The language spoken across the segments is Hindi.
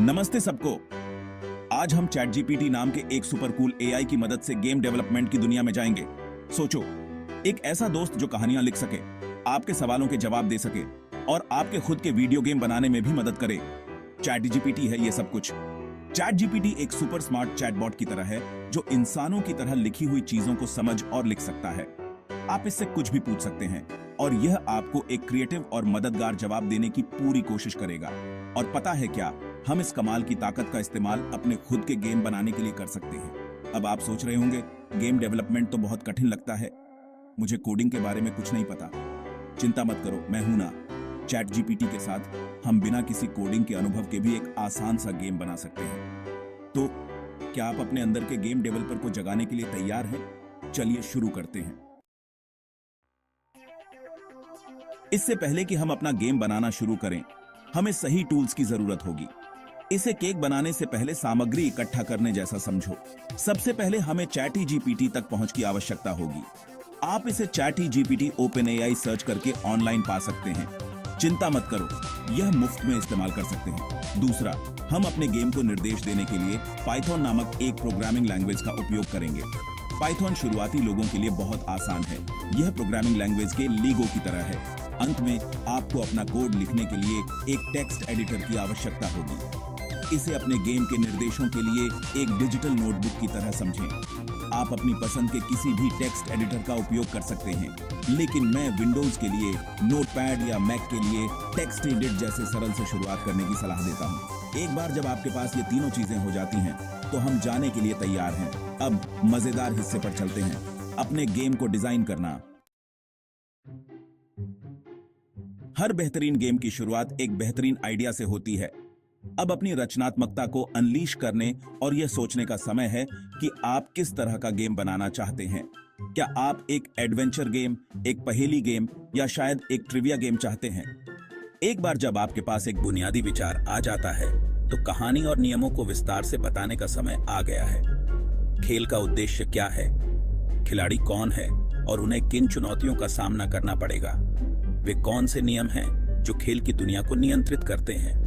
नमस्ते सबको। आज हम चैट जीपीटी नाम के एक सुपर कूल एआई की मदद से गेम डेवलपमेंट की दुनिया में जाएंगे। सोचो, एक ऐसा दोस्त जो कहानियां लिख सके, आपके सवालों के जवाब दे सके और आपके खुद के वीडियो गेम बनाने में भी मदद करे। चैट जीपीटी है ये सब कुछ। चैट जीपीटी एक सुपर स्मार्ट चैटबॉट की तरह है जो इंसानों की तरह लिखी हुई चीजों को समझ और लिख सकता है। आप इससे कुछ भी पूछ सकते हैं और यह आपको एक क्रिएटिव और मददगार जवाब देने की पूरी कोशिश करेगा। और पता है क्या, हम इस कमाल की ताकत का इस्तेमाल अपने खुद के गेम बनाने के लिए कर सकते हैं। अब आप सोच रहे होंगे, गेम डेवलपमेंट तो बहुत कठिन लगता है, मुझे कोडिंग के बारे में कुछ नहीं पता। चिंता मत करो, मैं हूं ना। चैट जीपीटी के साथ हम बिना किसी कोडिंग के अनुभव के भी एक आसान सा गेम बना सकते हैं। तो क्या आप अपने अंदर के गेम डेवलपर को जगाने के लिए तैयार हैं? चलिए शुरू करते हैं। इससे पहले कि हम अपना गेम बनाना शुरू करें, हमें सही टूल्स की जरूरत होगी। इसे केक बनाने से पहले सामग्री इकट्ठा करने जैसा समझो। सबसे पहले हमें चैट जीपीटी तक पहुंच की आवश्यकता होगी। आप इसे chat GPT open AI search करके ऑनलाइन पा सकते हैं। चिंता मत करो, यह मुफ्त में इस्तेमाल कर सकते हैं। दूसरा, हम अपने गेम को निर्देश देने के लिए पाइथन नामक एक प्रोग्रामिंग लैंग्वेज का उपयोग करेंगे। पाइथन शुरुआती लोगों के लिए बहुत आसान है। यह प्रोग्रामिंग लैंग्वेज के लीगो की तरह है। अंत में आपको अपना कोड लिखने के लिए एक टेक्स्ट एडिटर की आवश्यकता होगी। इसे अपने गेम के निर्देशों के लिए एक डिजिटल नोटबुक की तरह समझें। आप अपनी पसंद के किसी भी टेक्स्ट एडिटर का उपयोग कर सकते हैं, लेकिन मैं विंडोज के लिए नोटपैड या मैक के लिए टेक्स्ट एडिट जैसे सरल से शुरुआत करने की सलाह देता हूं। एक बार जब आपके पास ये तीनों चीजें हो जाती हैं, तो हम जाने के लिए तैयार हैं। अब मजेदार हिस्से पर चलते हैं, अपने गेम को डिजाइन करना। हर बेहतरीन गेम की शुरुआत एक बेहतरीन आइडिया से होती है। अब अपनी रचनात्मकता को अनलीश करने और यह सोचने का समय है कि आप किस तरह का गेम बनाना चाहते हैं। क्या आप एक एडवेंचर गेम, एक पहेली गेम या शायद एक ट्रिविया गेम चाहते हैं? एक बार जब आपके पास एक बुनियादी विचार आ जाता है, तो कहानी और नियमों को विस्तार से बताने का समय आ गया है। खेल का उद्देश्य क्या है, खिलाड़ी कौन है और उन्हें किन चुनौतियों का सामना करना पड़ेगा, वे कौन से नियम हैं जो खेल की दुनिया को नियंत्रित करते हैं।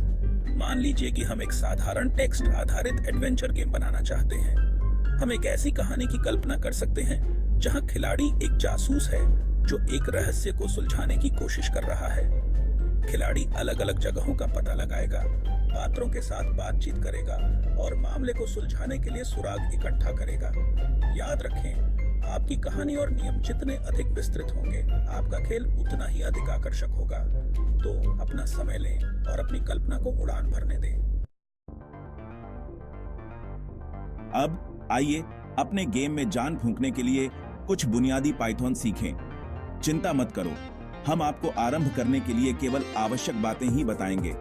मान लीजिए कि हम एक साधारण टेक्स्ट आधारित एडवेंचर गेम बनाना चाहते हैं। हम एक ऐसी कहानी की कल्पना कर सकते हैं जहां खिलाड़ी एक जासूस है जो एक रहस्य को सुलझाने की कोशिश कर रहा है। खिलाड़ी अलग अलग जगहों का पता लगाएगा, पात्रों के साथ बातचीत करेगा और मामले को सुलझाने के लिए सुराग इकट्ठा करेगा। याद रखें, आपकी कहानी और नियम जितने अधिक विस्तृत होंगे, आपका खेल उतना ही अधिक आकर्षक होगा। तो अपना समय लें और अपनी कल्पना को उड़ान भरने दें। अब आइए अपने गेम में जान फूंकने के लिए कुछ बुनियादी पाइथन सीखें। चिंता मत करो, हम आपको आरंभ करने के लिए केवल आवश्यक बातें ही बताएंगे।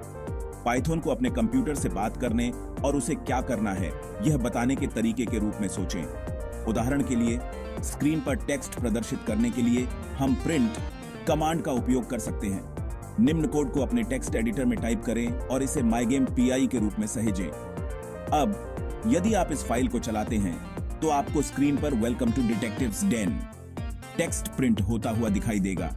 पाइथन को अपने कंप्यूटर से बात करने और उसे क्या करना है, यह बताने के तरीके के रूप में सोचें। उदाहरण के लिए, स्क्रीन पर टेक्स्ट प्रदर्शित करने के लिए हम प्रिंट कमांड का उपयोग कर सकते हैं। निम्न कोड को अपने टेक्स्ट एडिटर में टाइप करें और इसे mygame.py के रूप में सहेजें। अब यदि आप इस फाइल को चलाते हैं, तो आपको स्क्रीन पर welcome to detectives den text print होता हुआ दिखाई देगा।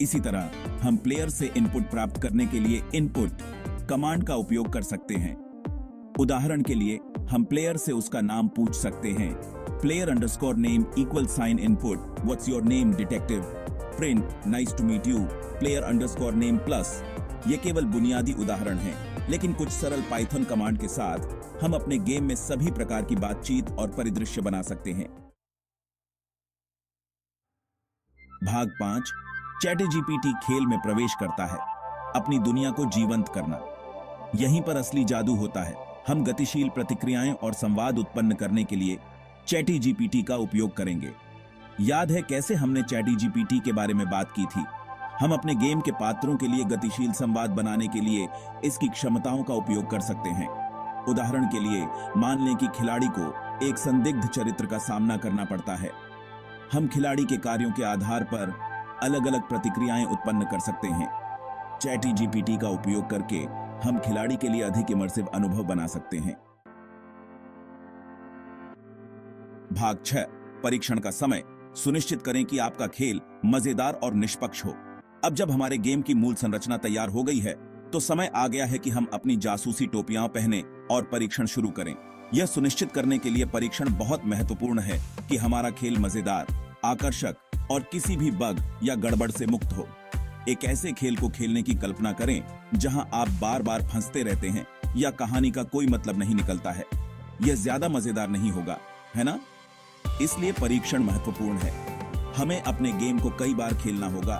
इसी तरह हम प्लेयर से इनपुट प्राप्त करने के लिए इनपुट कमांड का उपयोग कर सकते हैं। उदाहरण के लिए, हम प्लेयर से उसका नाम पूछ सकते हैं। player_name = input, what's your name detective? print nice to meet you, player_name plus। ये केवल बुनियादी उदाहरण हैं, लेकिन कुछ सरल पाइथन कमांड के साथ हम अपने गेम में सभी प्रकार की बातचीत और परिदृश्य बना सकते हैं। भाग 5, चैट जीपीटी खेल में प्रवेश करता है। अपनी दुनिया को जीवंत करना, यहीं पर असली जादू होता है। हम गतिशील प्रतिक्रियाएं और संवाद उत्पन्न करने के लिए चैट जीपीटी का उपयोग करेंगे। याद है कैसे हमने चैट जीपीटी के बारे में बात की थी? हम अपने गेम के पात्रों के लिए गतिशील संवाद बनाने के लिए इसकी क्षमताओं का उपयोग कर सकते हैं। उदाहरण के लिए, मान लें कि खिलाड़ी को एक संदिग्ध चरित्र का सामना करना पड़ता है। हम खिलाड़ी के कार्यों के आधार पर अलग अलग प्रतिक्रियाएं उत्पन्न कर सकते हैं। चैट जीपीटी का उपयोग करके हम खिलाड़ी के लिए अधिक इमर्सिव अनुभव बना सकते हैं। भाग 6, परीक्षण का समय। सुनिश्चित करें कि आपका खेल मजेदार और निष्पक्ष हो। अब जब हमारे गेम की मूल संरचना तैयार हो गई है, तो समय आ गया है कि हम अपनी जासूसी टोपियां पहने और परीक्षण शुरू करें। यह सुनिश्चित करने के लिए परीक्षण बहुत महत्वपूर्ण है कि हमारा खेल मजेदार, आकर्षक और किसी भी बग या गड़बड़ से मुक्त हो। एक ऐसे खेल को खेलने की कल्पना करें जहां आप बार बार फंसते रहते हैं या कहानी का कोई मतलब नहीं निकलता है। यह ज्यादा मजेदार नहीं होगा, है ना? इसलिए परीक्षण महत्वपूर्ण है। हमें अपने गेम को कई बार खेलना होगा,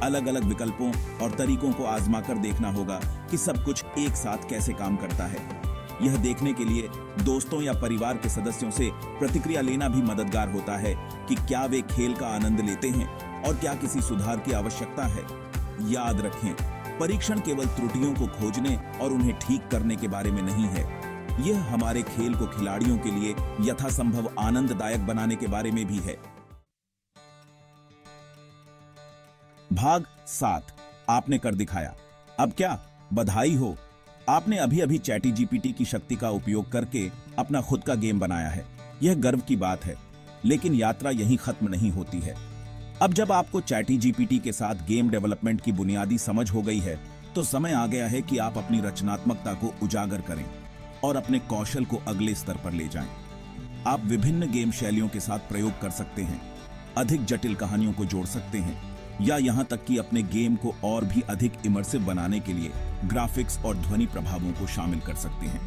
अलग अलग विकल्पों और तरीकों को आजमाकर देखना होगा कि सब कुछ एक साथ कैसे काम करता है। यह देखने के लिए दोस्तों या परिवार के सदस्यों से प्रतिक्रिया लेना भी मददगार होता है कि क्या वे खेल का आनंद लेते हैं और क्या किसी सुधार की आवश्यकता है। याद रखें, परीक्षण केवल त्रुटियों को खोजने और उन्हें ठीक करने के बारे में नहीं है। यह हमारे खेल को खिलाड़ियों के लिए यथासंभव आनंददायक बनाने के बारे में भी है। भाग 7, आपने कर दिखाया। अब क्या, बधाई हो, आपने अभी अभी चैटजीपीटी की शक्ति का उपयोग करके अपना खुद का गेम बनाया है। यह गर्व की बात है, लेकिन यात्रा यहीं खत्म नहीं होती है। अब जब आपको चैटजीपीटी के साथ गेम डेवलपमेंट की बुनियादी समझ हो गई है, तो समय आ गया है कि आप अपनी रचनात्मकता को उजागर करें और अपने कौशल को अगले स्तर पर ले जाएं। आप विभिन्न गेम शैलियों के साथ प्रयोग कर सकते हैं, अधिक जटिल कहानियों को जोड़ सकते हैं, या यहां तक कि अपने गेम को और भी अधिक इमर्सिव बनाने के लिए ग्राफिक्स और ध्वनि प्रभावों को शामिल कर सकते हैं।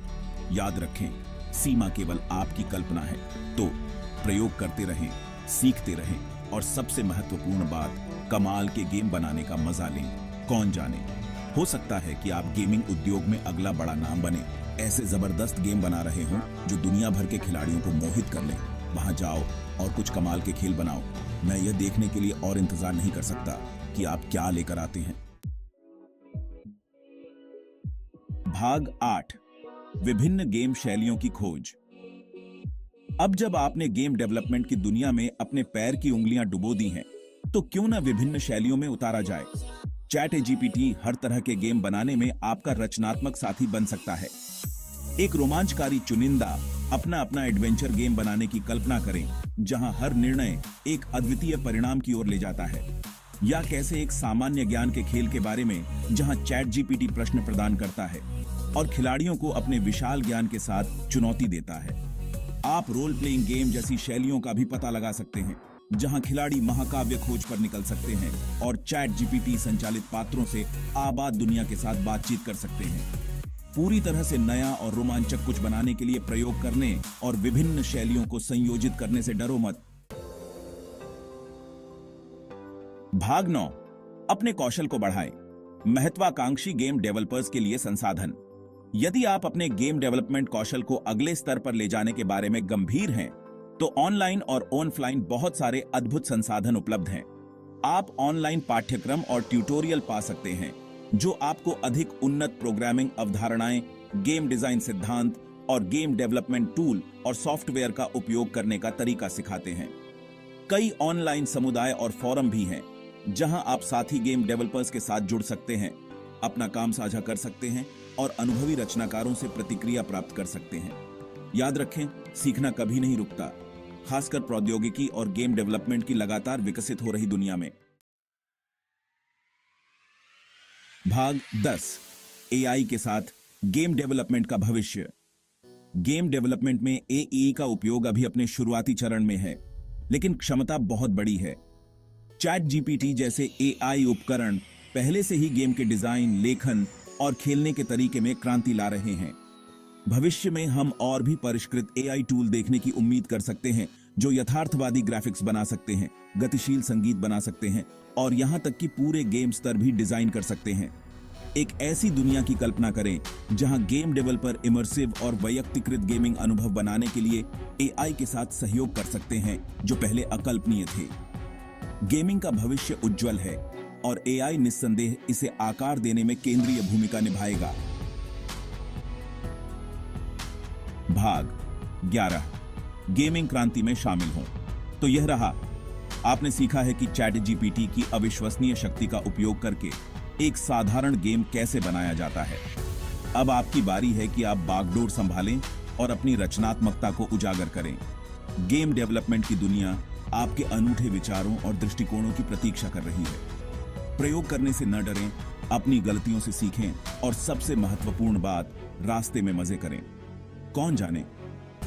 याद रखें, सीमा केवल आपकी कल्पना है, तो प्रयोग करते रहें, सीखते रहें और सबसे महत्वपूर्ण बात, कमाल के गेम बनाने का मजा लें। कौन जाने, हो सकता है कि आप गेमिंग उद्योग में अगला बड़ा नाम बने, ऐसे जबरदस्त गेम बना रहे हों जो दुनिया भर के खिलाड़ियों को मोहित कर लें। वहां जाओ और कुछ कमाल के खेल बनाओ। मैं यह देखने के लिए और इंतजार नहीं कर सकता कि आप क्या लेकर आते हैं। भाग 8, विभिन्न गेम शैलियों की खोज। अब जब आपने गेम डेवलपमेंट की दुनिया में अपने पैर की उंगलियां डुबो दी हैं, तो क्यों ना विभिन्न शैलियों में उतारा जाए। चैटजीपीटी हर तरह के गेम बनाने में आपका रचनात्मक साथी बन सकता है। एक रोमांचकारी चुनिंदा अपना अपना एडवेंचर गेम बनाने की कल्पना करें, जहां हर निर्णय एक अद्वितीय परिणाम की ओर ले जाता है। या कैसे एक सामान्य ज्ञान के खेल के बारे में, जहां चैटजीपीटी प्रश्न प्रदान करता है और खिलाड़ियों को अपने विशाल ज्ञान के साथ चुनौती देता है। आप रोल प्लेइंग गेम जैसी शैलियों का भी पता लगा सकते हैं, जहां खिलाड़ी महाकाव्य खोज पर निकल सकते हैं और चैटजीपीटी संचालित पात्रों से आबाद दुनिया के साथ बातचीत कर सकते हैं। पूरी तरह से नया और रोमांचक कुछ बनाने के लिए प्रयोग करने और विभिन्न शैलियों को संयोजित करने से डरो मत। भाग 9, अपने कौशल को बढ़ाएं। महत्वाकांक्षी गेम डेवलपर्स के लिए संसाधन। यदि आप अपने गेम डेवलपमेंट कौशल को अगले स्तर पर ले जाने के बारे में गंभीर हैं, तो ऑनलाइन और ऑफलाइन बहुत सारे अद्भुत संसाधन उपलब्ध हैं। आप ऑनलाइन पाठ्यक्रम और ट्यूटोरियल पा सकते हैं जो आपको अधिक उन्नत प्रोग्रामिंग अवधारणाएं, गेम डिजाइन सिद्धांत और गेम डेवलपमेंट टूल और सॉफ्टवेयर का उपयोग करने का तरीका सिखाते हैं। कई ऑनलाइन समुदाय और फोरम भी हैं जहां आप साथी गेम डेवलपर्स के साथ जुड़ सकते हैं, अपना काम साझा कर सकते हैं और अनुभवी रचनाकारों से प्रतिक्रिया प्राप्त कर सकते हैं। याद रखें, सीखना कभी नहीं रुकता, खासकर प्रौद्योगिकी और गेम डेवलपमेंट की लगातार विकसित हो रही दुनिया में। भाग 10, एआई के साथ गेम डेवलपमेंट का भविष्य। गेम डेवलपमेंट में एआई का उपयोग अभी अपने शुरुआती चरण में है, लेकिन क्षमता बहुत बड़ी है। चैटजीपीटी जैसे एआई उपकरण पहले से ही गेम के डिजाइन, लेखन और खेलने के तरीके में क्रांति ला रहे हैं। भविष्य में हम और भी परिष्कृत एआई टूल देखने की उम्मीद कर सकते हैं जो यथार्थवादी ग्राफिक्स बना सकते हैं, गतिशील संगीत बना सकते हैं और यहां तक कि पूरे गेम स्तर भी डिजाइन कर सकते हैं। एक ऐसी दुनिया की कल्पना करें जहां गेम डेवलपर इमर्सिव और वैयक्तिकृत गेमिंग अनुभव बनाने के लिए एआई के साथ सहयोग कर सकते हैं जो पहले अकल्पनीय थे। गेमिंग का भविष्य उज्जवल है और एआई निस्संदेह इसे आकार देने में केंद्रीय भूमिका निभाएगा। भाग 11, गेमिंग क्रांति में शामिल हों। तो यह रहा, आपने सीखा है कि चैटजीपीटी की अविश्वसनीय शक्ति का उपयोग करके एक साधारण गेम कैसे बनाया जाता है। अब आपकी बारी है कि आप बागडोर संभालें और अपनी रचनात्मकता को उजागर करें। गेम डेवलपमेंट की दुनिया आपके अनूठे विचारों और दृष्टिकोणों की प्रतीक्षा कर रही है। प्रयोग करने से न डरें, अपनी गलतियों से सीखें और सबसे महत्वपूर्ण बात, रास्ते में मजे करें। कौन जाने,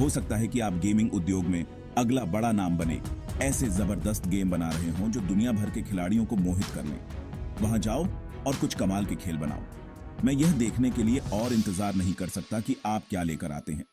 हो सकता है कि आप गेमिंग उद्योग में अगला बड़ा नाम बने, ऐसे जबरदस्त गेम बना रहे हों जो दुनिया भर के खिलाड़ियों को मोहित कर लें। वहां जाओ और कुछ कमाल के खेल बनाओ। मैं यह देखने के लिए और इंतजार नहीं कर सकता कि आप क्या लेकर आते हैं।